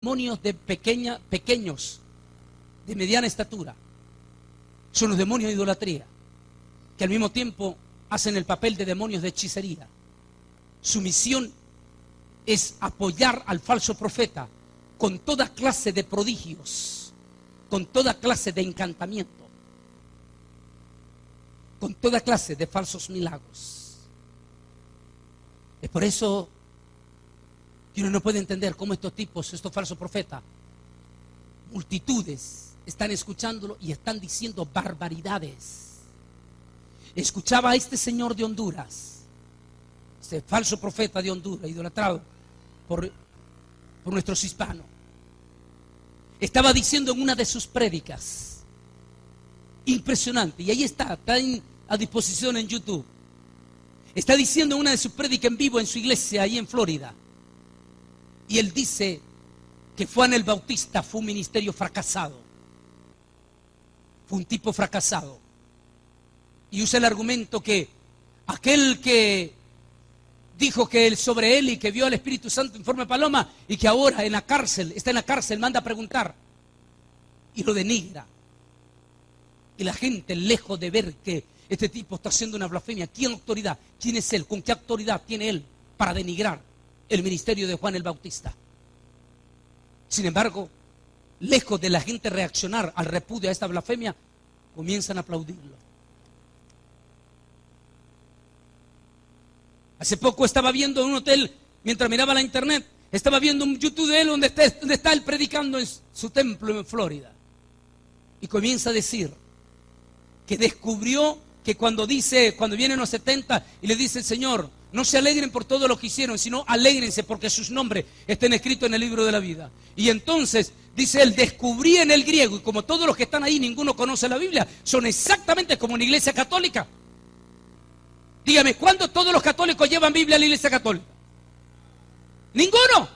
demonios de pequeños, de mediana estatura. Son los demonios de idolatría, que al mismo tiempo hacen el papel de demonios de hechicería. Su misión es apoyar al falso profeta con toda clase de prodigios, con toda clase de encantamiento, con toda clase de falsos milagros. Es por eso que uno no puede entender cómo estos tipos, estos falsos profetas, multitudes están escuchándolo y están diciendo barbaridades. Escuchaba a este señor de Honduras, este falso profeta de Honduras, idolatrado por nuestros hispanos. Estaba diciendo en una de sus prédicas, impresionante, y ahí está a disposición en YouTube. Está diciendo en una de sus prédicas en vivo en su iglesia ahí en Florida. Y él dice que Juan el Bautista fue un ministerio fracasado. Fue un tipo fracasado. Y usa el argumento que aquel que dijo que sobre él y que vio al Espíritu Santo en forma de paloma y que ahora está en la cárcel, manda a preguntar y lo denigra. Y la gente, lejos de ver que este tipo está haciendo una blasfemia, ¿quién autoridad? ¿Quién es él? ¿Con qué autoridad tiene él para denigrar el ministerio de Juan el Bautista? Sin embargo, lejos de la gente reaccionar al repudio a esta blasfemia, comienzan a aplaudirlo. Hace poco estaba viendo en un hotel, mientras miraba la internet, estaba viendo un YouTube de él donde está él predicando en su templo en Florida. Y comienza a decir que descubrió que cuando vienen los 70 y le dice el Señor, no se alegren por todo lo que hicieron, sino alégrense porque sus nombres estén escritos en el libro de la vida. Y entonces, dice él, descubrí en el griego, y como todos los que están ahí, ninguno conoce la Biblia, son exactamente como una iglesia católica. Dígame, ¿cuándo todos los católicos llevan Biblia a la iglesia católica? Ninguno.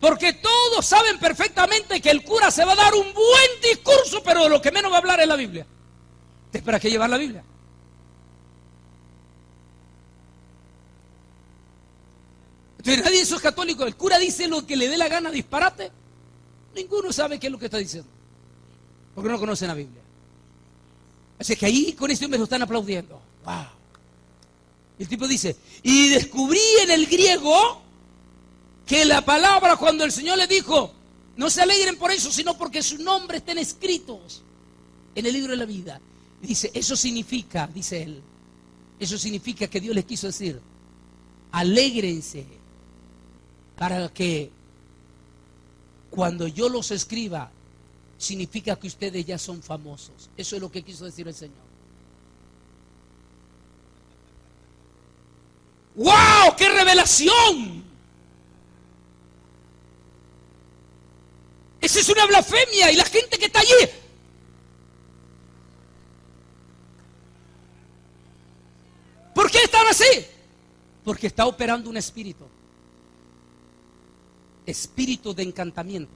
Porque todos saben perfectamente que el cura se va a dar un buen discurso, pero de lo que menos va a hablar es la Biblia. ¿Te para qué llevar la Biblia? Entonces nadie de esos católicos, el cura dice lo que le dé la gana, disparate. Ninguno sabe qué es lo que está diciendo, porque no conocen la Biblia. Así que ahí con este hombre lo están aplaudiendo. ¡Wow! Y el tipo dice, y descubrí en el griego que la palabra cuando el Señor le dijo, no se alegren por eso, sino porque sus nombres estén escritos en el libro de la vida. Y dice, eso significa, dice él, eso significa que Dios les quiso decir, alégrense para que cuando yo los escriba, significa que ustedes ya son famosos. Eso es lo que quiso decir el Señor. ¡Wow! ¡Qué revelación! Esa es una blasfemia y la gente que está allí. ¿Por qué están así? Porque está operando un espíritu. Espíritu de encantamiento.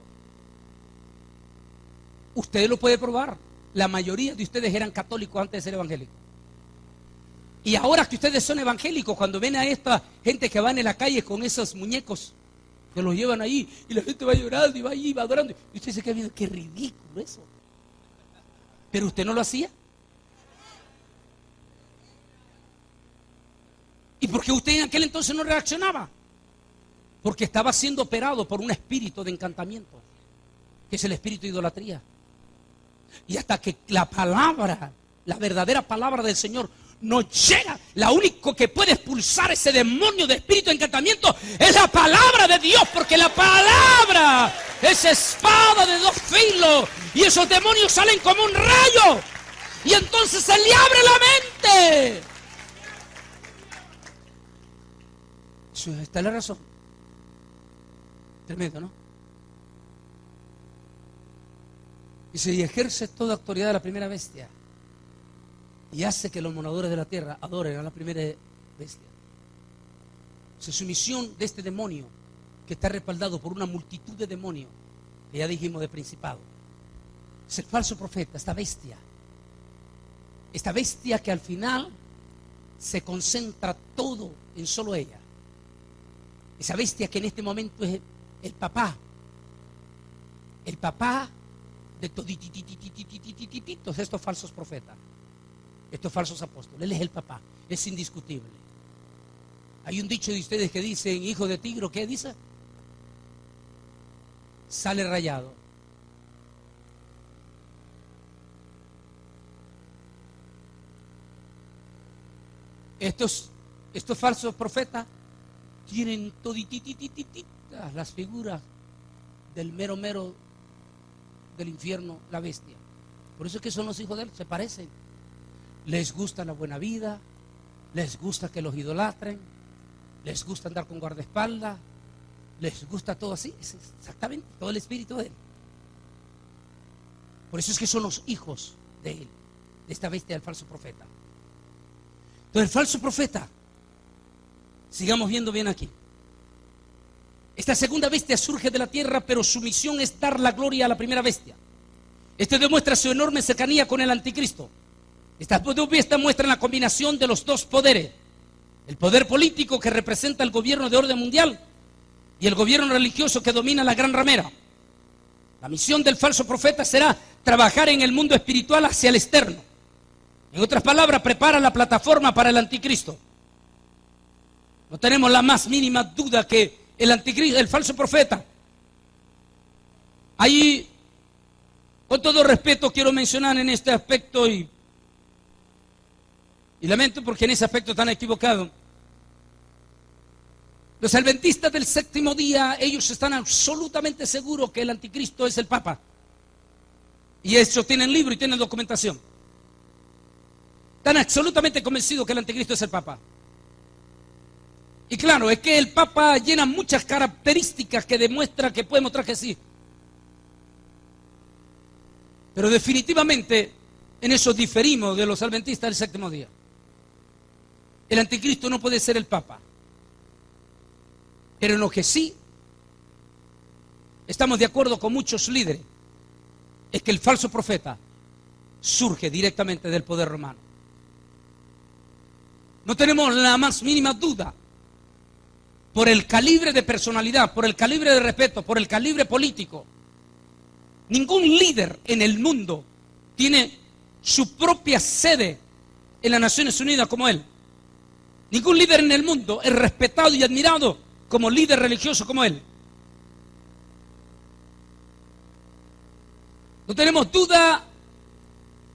Usted lo puede probar. La mayoría de ustedes eran católicos antes de ser evangélicos. Y ahora que ustedes son evangélicos, cuando ven a esta gente que va en la calle con esos muñecos, que los llevan ahí, y la gente va llorando y va ahí, va adorando, y usted se queda viendo, qué ridículo eso. Pero usted no lo hacía. ¿Y por qué usted en aquel entonces no reaccionaba? Porque estaba siendo operado por un espíritu de encantamiento, que es el espíritu de idolatría. Y hasta que la palabra, la verdadera palabra del Señor no llega, la único que puede expulsar ese demonio de espíritu de encantamiento es la palabra de Dios, porque la palabra es espada de dos filos y esos demonios salen como un rayo y entonces se le abre la mente. Esta es la razón. Tremendo, ¿no? Dice, y ejerce toda autoridad de la primera bestia y hace que los moradores de la tierra adoren a la primera bestia. Esa es su misión de este demonio, que está respaldado por una multitud de demonios, que ya dijimos de principado. Es el falso profeta, esta bestia que al final se concentra todo en solo ella. Esa bestia que en este momento es el papá de todos estos falsos profetas, estos falsos apóstoles. Él es el papá, es indiscutible. Hay un dicho de ustedes que dicen, hijo de tigre, ¿qué dice? Sale rayado. Estos falsos profetas tienen toditititititas las figuras del mero del infierno, la bestia. Por eso es que son los hijos de él, se parecen. Les gusta la buena vida, les gusta que los idolatren, les gusta andar con guardaespaldas, les gusta todo así, es exactamente todo el espíritu de él. Por eso es que son los hijos de él, de esta bestia del falso profeta. Entonces el falso profeta, sigamos viendo bien aquí. Esta segunda bestia surge de la tierra, pero su misión es dar la gloria a la primera bestia. Esto demuestra su enorme cercanía con el anticristo. Estas dos bestias muestran la combinación de los dos poderes. El poder político que representa el gobierno de orden mundial y el gobierno religioso que domina la gran ramera. La misión del falso profeta será trabajar en el mundo espiritual hacia el externo. En otras palabras, prepara la plataforma para el anticristo. No tenemos la más mínima duda que el anticristo, el falso profeta, ahí, con todo respeto, quiero mencionar en este aspecto y lamento porque en ese aspecto están equivocados. Los adventistas del séptimo día, ellos están absolutamente seguros que el anticristo es el Papa. Y eso tienen libro y tienen documentación. Están absolutamente convencidos que el anticristo es el Papa. Y claro, es que el Papa llena muchas características que demuestran que puede mostrar que sí. Pero definitivamente en eso diferimos de los adventistas del séptimo día. El anticristo no puede ser el Papa. Pero en lo que sí estamos de acuerdo con muchos líderes es que el falso profeta surge directamente del poder romano. No tenemos la más mínima duda por el calibre de personalidad, por el calibre de respeto, por el calibre político. Ningún líder en el mundo tiene su propia sede en las Naciones Unidas como él. Ningún líder en el mundo es respetado y admirado como líder religioso como él. No tenemos duda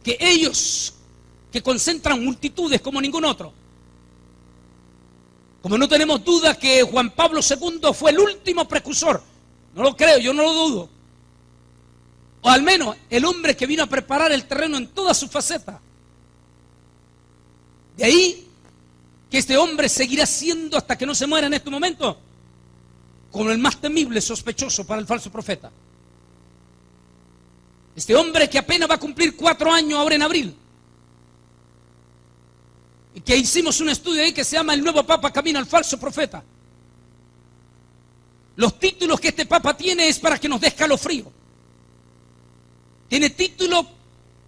que ellos, que concentran multitudes como ningún otro, como no tenemos duda que Juan Pablo II fue el último precursor, no lo creo, yo no lo dudo, o al menos el hombre que vino a preparar el terreno en todas sus facetas. De ahí que este hombre seguirá siendo hasta que no se muera en este momento como el más temible sospechoso para el falso profeta. Este hombre que apenas va a cumplir 4 años ahora en abril, y que hicimos un estudio ahí que se llama El Nuevo Papa Camino al Falso Profeta. Los títulos que este Papa tiene es para que nos dé escalofrío. Tiene títulos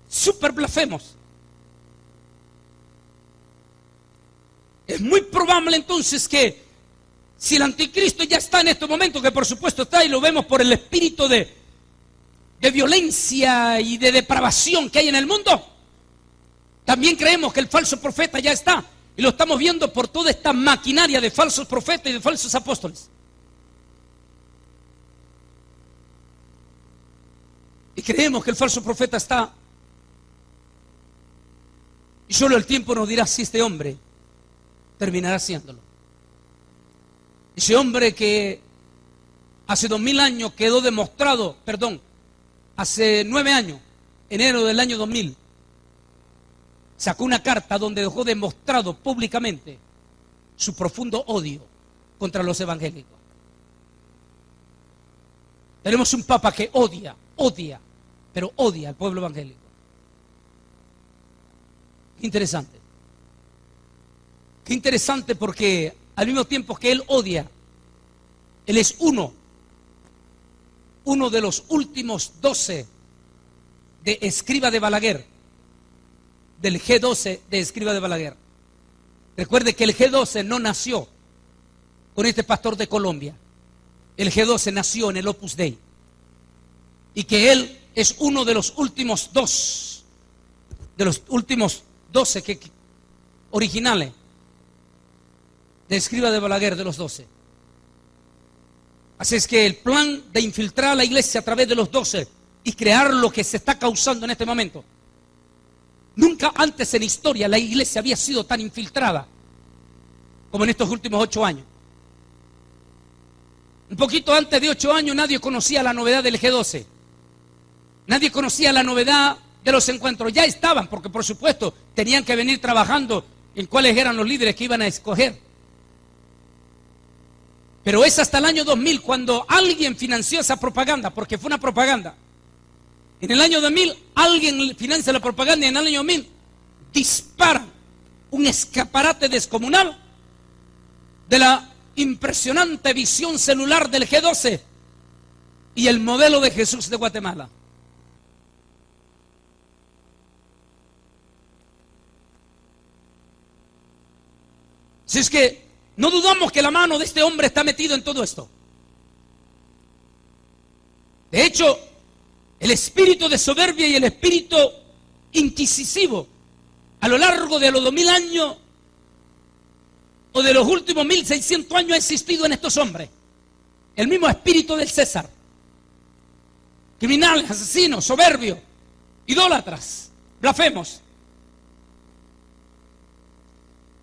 súper blasfemos. Es muy probable entonces que si el anticristo ya está en estos momentos, que por supuesto está y lo vemos por el espíritu de violencia y de depravación que hay en el mundo, también creemos que el falso profeta ya está, y lo estamos viendo por toda esta maquinaria de falsos profetas y de falsos apóstoles. Y creemos que el falso profeta está, y solo el tiempo nos dirá si este hombre terminará haciéndolo. Ese hombre que hace 2000 años quedó demostrado, hace 9 años, enero del año 2000, sacó una carta donde dejó demostrado públicamente su profundo odio contra los evangélicos. Tenemos un papa que odia al pueblo evangélico. Qué interesante. Qué interesante porque al mismo tiempo que él odia, él es uno de los últimos 12 de Escriba de Balaguer, del G12 de Escriba de Balaguer. Recuerde que el G12 no nació con este pastor de Colombia. el G12 nació en el Opus Dei y que él es uno de los últimos 12 originales de Escrivá de Balaguer, de los 12. Así es que el plan de infiltrar a la iglesia a través de los 12 y crear lo que se está causando en este momento, nunca antes en la historia la iglesia había sido tan infiltrada como en estos últimos 8 años. Un poquito antes de 8 años nadie conocía la novedad del G12. Nadie conocía la novedad de los encuentros. Ya estaban, porque por supuesto tenían que venir trabajando en cuáles eran los líderes que iban a escoger. Pero es hasta el año 2000 cuando alguien financió esa propaganda, porque fue una propaganda. En el año 2000 alguien financia la propaganda y en el año 2000 disparan un escaparate descomunal de la impresionante visión celular del G12 y el modelo de Jesús de Guatemala. Si es que no dudamos que la mano de este hombre está metido en todo esto. De hecho, el espíritu de soberbia y el espíritu inquisitivo a lo largo de los 2000 años o de los últimos 1600 años ha existido en estos hombres. El mismo espíritu del César. Criminales, asesinos, soberbios, idólatras, blasfemos.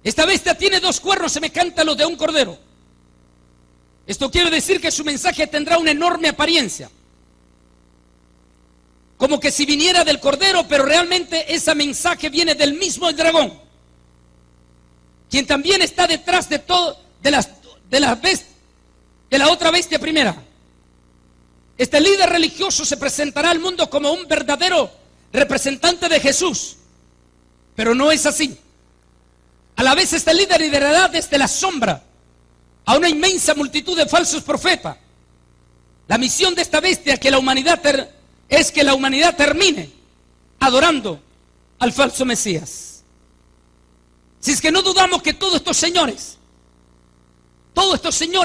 Esta bestia tiene 2 cuernos semejantes a los de un cordero. Esto quiere decir que su mensaje tendrá una enorme apariencia. Como que si viniera del cordero, pero realmente ese mensaje viene del mismo dragón, quien también está detrás de todo, de la otra bestia primera. Este líder religioso se presentará al mundo como un verdadero representante de Jesús, pero no es así. A la vez este líder liderará desde la sombra a una inmensa multitud de falsos profetas. La misión de esta bestia es que la humanidad termine adorando al falso Mesías. Si es que no dudamos que todos estos señores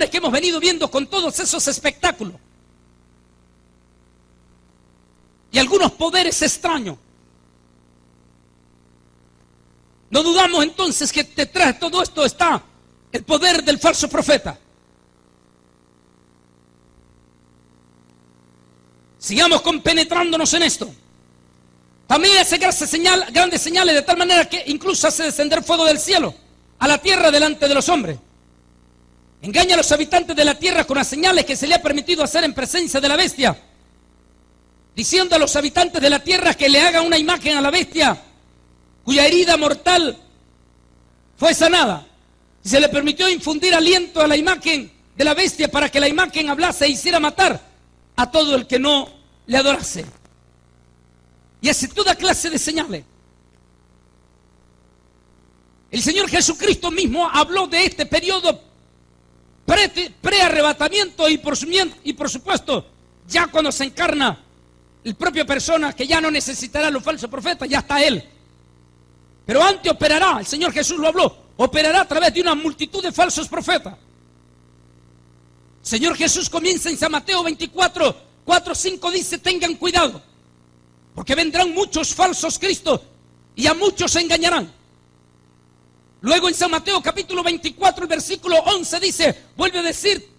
que hemos venido viendo con todos esos espectáculos y algunos poderes extraños, no dudamos entonces que detrás de todo esto está el poder del falso profeta. Sigamos compenetrándonos en esto. También hace grandes señales de tal manera que incluso hace descender fuego del cielo a la tierra delante de los hombres. Engaña a los habitantes de la tierra con las señales que se le ha permitido hacer en presencia de la bestia, diciendo a los habitantes de la tierra que le hagan una imagen a la bestia cuya herida mortal fue sanada. Y se le permitió infundir aliento a la imagen de la bestia para que la imagen hablase e hiciera matar a todo el que no le adorase. Y hace toda clase de señales. El Señor Jesucristo mismo habló de este periodo pre-arrebatamiento y por supuesto ya cuando se encarna el propio persona que ya no necesitará los falsos profetas, ya está Él. Pero antes operará, el Señor Jesús lo habló, operará a través de una multitud de falsos profetas. El Señor Jesús comienza en San Mateo 24, 4, 5, dice: tengan cuidado, porque vendrán muchos falsos cristos y a muchos se engañarán. Luego en San Mateo capítulo 24, el versículo 11 dice, vuelve a decir,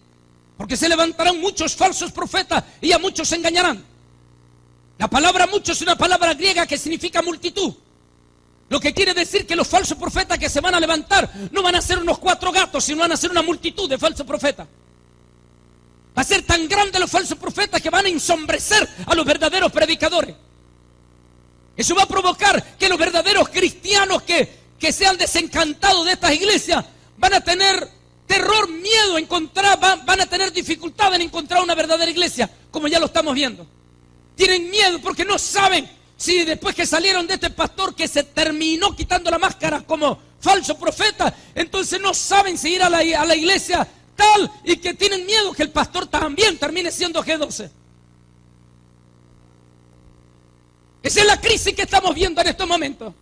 porque se levantarán muchos falsos profetas y a muchos se engañarán. La palabra muchos es una palabra griega que significa multitud. Lo que quiere decir que los falsos profetas que se van a levantar no van a ser unos 4 gatos, sino van a ser una multitud de falsos profetas. Va a ser tan grande los falsos profetas que van a ensombrecer a los verdaderos predicadores. Eso va a provocar que los verdaderos cristianos que se han desencantado de estas iglesias van a tener terror, miedo, van a tener dificultad en encontrar una verdadera iglesia, como ya lo estamos viendo. Tienen miedo porque no saben si después que salieron de este pastor que se terminó quitando la máscara como falso profeta, entonces no saben si ir a la iglesia tal, y que tienen miedo que el pastor también termine siendo G12. Esa es la crisis que estamos viendo en estos momentos.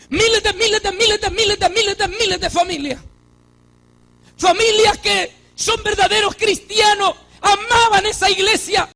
Miles de familias. Familias que son verdaderos cristianos, amaban esa iglesia.